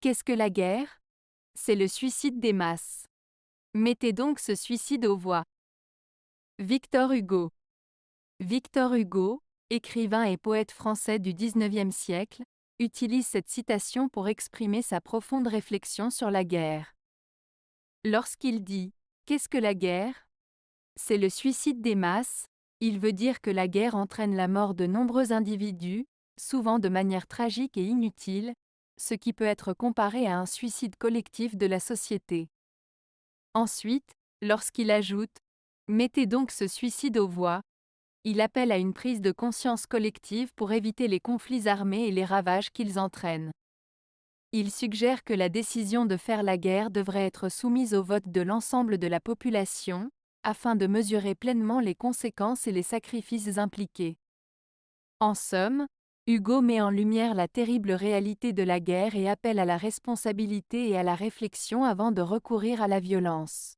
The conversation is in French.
Qu'est-ce que la guerre? C'est le suicide des masses. Mettez donc ce suicide aux voix. Victor Hugo. Victor Hugo, écrivain et poète français du XIXe siècle, utilise cette citation pour exprimer sa profonde réflexion sur la guerre. Lorsqu'il dit « Qu'est-ce que la guerre? C'est le suicide des masses », il veut dire que la guerre entraîne la mort de nombreux individus, souvent de manière tragique et inutile, ce qui peut être comparé à un suicide collectif de la société. Ensuite, lorsqu'il ajoute « Mettez donc ce suicide aux voix », il appelle à une prise de conscience collective pour éviter les conflits armés et les ravages qu'ils entraînent. Il suggère que la décision de faire la guerre devrait être soumise au vote de l'ensemble de la population, afin de mesurer pleinement les conséquences et les sacrifices impliqués. En somme, Hugo met en lumière la terrible réalité de la guerre et appelle à la responsabilité et à la réflexion avant de recourir à la violence.